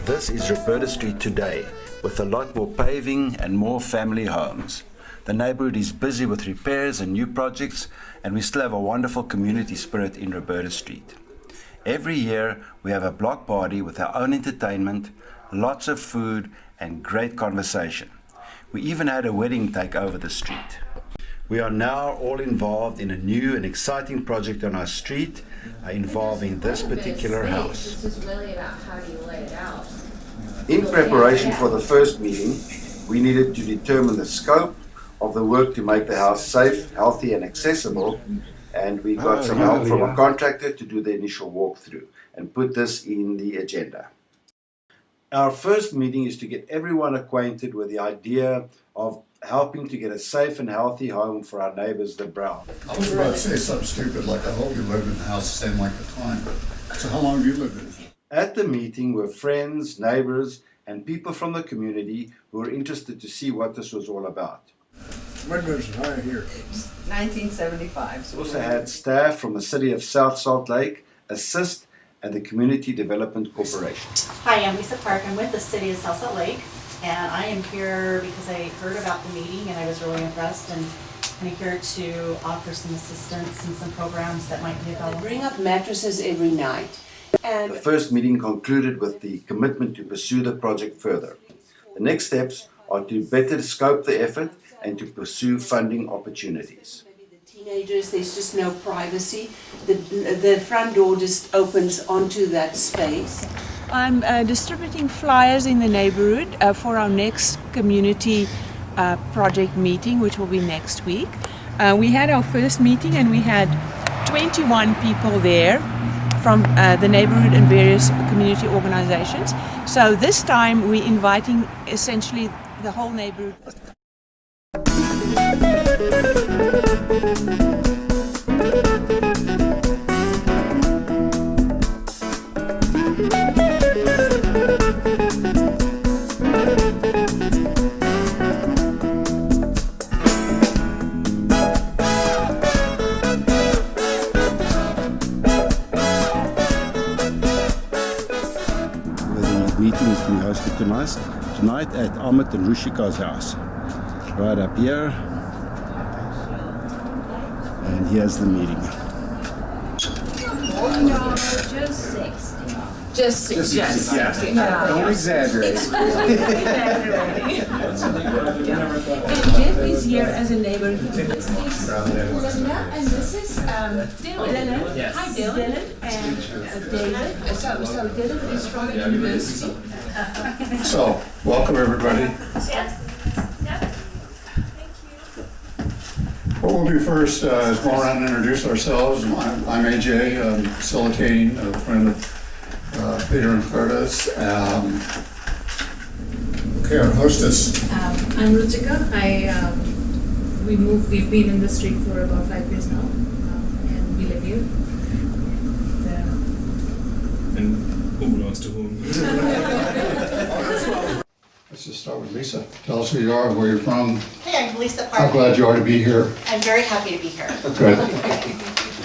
This is Roberta Street today, with a lot more paving and more family homes. The neighbourhood is busy with repairs and new projects, and we still have a wonderful community spirit in Roberta Street. Every year we have a block party with our own entertainment, lots of food and great conversation. We even had a wedding take over the street. We are now all involved in a new and exciting project on our street involving this particular house. This is really about how you lay it out. In preparation for the first meeting, we needed to determine the scope of the work to make the house safe, healthy and accessible, and we got some help from a contractor to do the initial walkthrough and put this in the agenda. Our first meeting is to get everyone acquainted with the idea of helping to get a safe and healthy home for our neighbours, the Brown. I was about to say something stupid like I hope you lived in the house the same length of time. So how long have you lived in it? At the meeting were friends, neighbours and people from the community who were interested to see what this was all about. When was it here? 1975. We also had staff from the City of South Salt Lake, Assist and the Community Development Corporation. Hi, I'm Lisa Clark. I'm with the City of South Salt Lake, and I am here because I heard about the meeting and I was really impressed, and I'm here to offer some assistance and some programs that might be available. Bring up mattresses every night. And The first meeting concluded with the commitment to pursue the project further. The next steps are to better scope the effort and to pursue funding opportunities. maybe the teenagers, there's just no privacy. The front door just opens onto that space. I'm distributing flyers in the neighborhood for our next community project meeting, which will be next week. We had our first meeting and we had 21 people there from the neighborhood and various community organizations. So this time we're inviting essentially the whole neighborhood. The meeting is being hosted tonight at Amit and Rushika's house, right up here. And here's the meeting. No, just 60. Just suggest. Don't exaggerate. And Jeff is here as a neighbor. This is Linda and this is Dylan. Yes. Hi Dylan. And David. So Dylan is from the university. So, welcome everybody. Yes. What we'll do first is go around and introduce ourselves. I'm AJ, I'm facilitating, a friend of Peter and Curtis. Okay, our hostess. I'm Ruchika. We've been in the street for about 5 years now, and we live here. And who belongs to whom? Let's just start with Lisa. Tell us who you are, where you're from. Hey, I'm Lisa How Park. glad you are to be here. I'm very happy to be here. Good.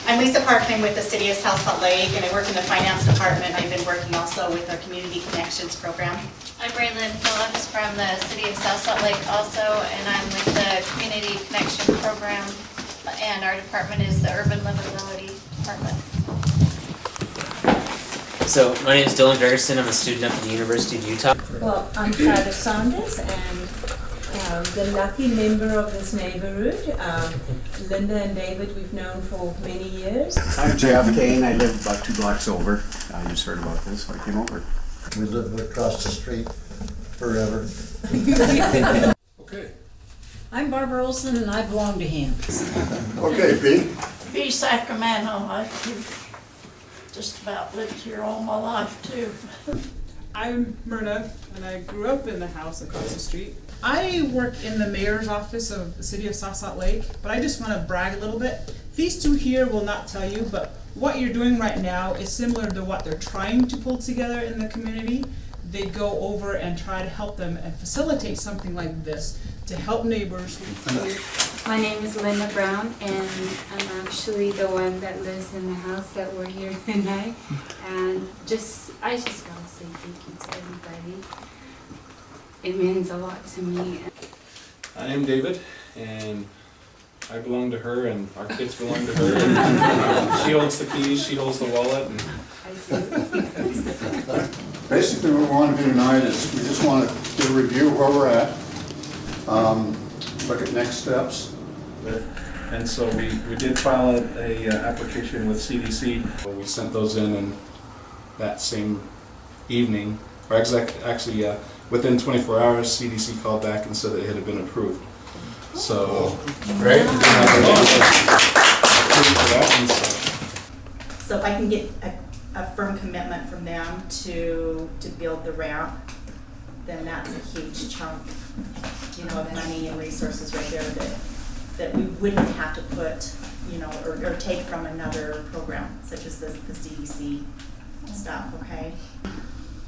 I'm Lisa Park. I'm with the City of South Salt Lake, and I work in the finance department. I've been working also with our Community Connections program. I'm Braylon Phillips from the City of South Salt Lake also, and I'm with the Community Connection Program, and our department is the Urban Livability Department. So my name is Dylan Gregerson. I'm a student at the University of Utah. Well, I'm Clara Saunders and the lucky member of this neighborhood. Linda and David we've known for many years. I'm Jeff Kane. I live about 2 blocks over. I just heard about this, so I came over. We live across the street forever. Okay. I'm Barbara Olson and I belong to him. Okay, Pete. Be Sacramento. I've just about lived here all my life too. I'm Myrna, and I grew up in the house across the street. I work in the mayor's office of the City of South Salt Lake, but I just want to brag a little bit. These two here will not tell you, but what you're doing right now is similar to what they're trying to pull together in the community. They go over and try to help them and facilitate something like this. to help neighbors. My name is Linda Brown, and I'm actually the one that lives in the house that we're here tonight. And I just want to say thank you to everybody. It means a lot to me. I am David, and I belong to her, and our kids belong to her. And she holds the keys, she holds the wallet. And Basically, what we want to do tonight is we just want to get a review of where we're at, look at next steps. And so we did file a application with CDC. We sent those in that same evening, or actually within 24 hours, CDC called back and said it had been approved. So, Great. So if I can get a firm commitment from them to build the ramp, then that's a huge chunk, of money and resources right there that we wouldn't have to put, or take from another program such as the CDC stuff, okay?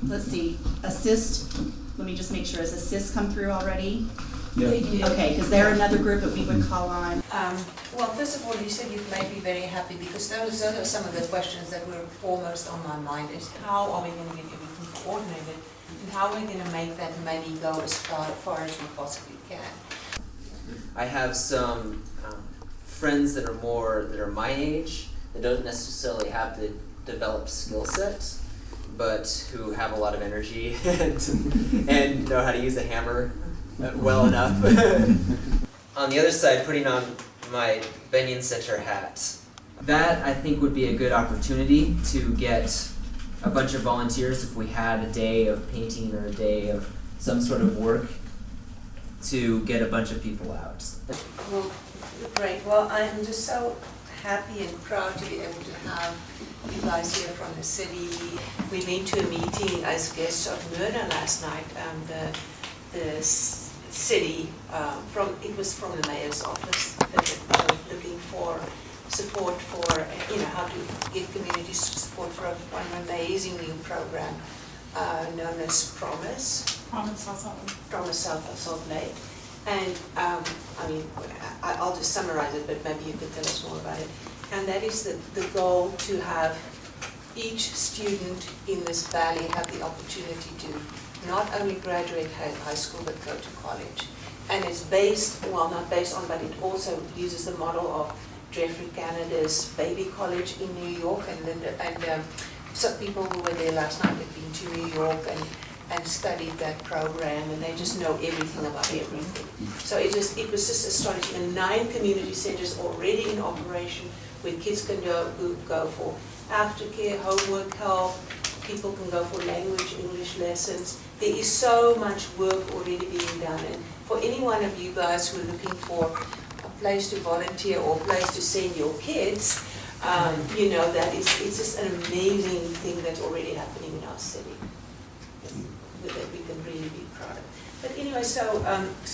Let's see, assist, let me just make sure, has assist come through already? Yeah. Okay, because they're another group that we would call on. Well, first of all, you said you've made me very happy because those are some of the questions that were foremost on my mind is how are we going to get everything coordinated and how are we going to make that maybe go as far as we possibly can. I have some friends that are my age that don't necessarily have the developed skill set, but who have a lot of energy and know how to use a hammer well enough. On the other side, putting on my Benyon Center hat. That, I think, would be a good opportunity to get a bunch of volunteers if we had a day of painting or a day of some sort of work to get a bunch of people out. Well, great. Well, I'm just so happy and proud to be able to have you guys here from the city. We went to a meeting as guests of Myrna last night. The city, it was from the mayor's office, that were looking for support for, how to get community support for an amazing new program known as Promise South Salt Lake. And I'll just summarize it, but maybe you could tell us more about it. And that is the goal to have each student in this valley have the opportunity to not only graduate high school, but go to college. And it's based, well, not based on, but it also uses the model of Jeffrey Canada's Baby College in New York, and some people who were there last night had been to New York and studied that program, and they just know everything about everything. So it was just astonishing. And 9 community centers already in operation where kids can go for aftercare, homework help, people can go for language, English lessons. There is so much work already being done, and for any one of you guys who are looking for a place to volunteer or a place to send your kids, it's just an amazing thing that's already happening in our city that we can really be proud of. But anyway, so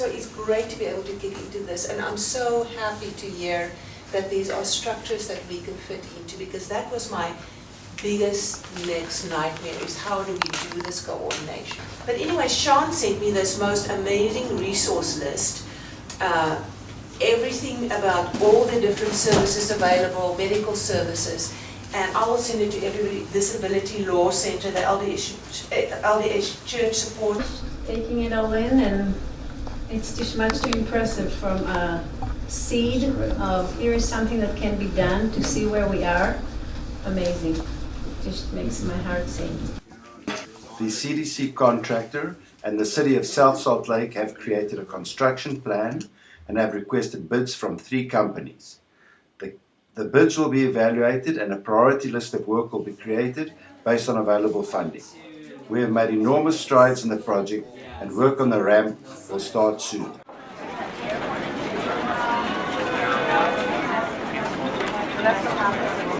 it's great to be able to get into this, and I'm so happy to hear that these are structures that we can fit into, because that was my biggest next nightmare, is how do we do this coordination. But anyway, Sean sent me this most amazing resource list, everything about all the different services available, medical services, and I will send it to everybody. Disability Law Center, the LDH Church Support. Taking it all in, and it's just much too impressive from a seed of here is something that can be done to see where we are. Amazing. Just makes my heart sing. The CDC contractor and the City of South Salt Lake have created a construction plan and have requested bids from 3 companies. The bids will be evaluated and a priority list of work will be created based on available funding. We have made enormous strides in the project and work on the ramp will start soon. That's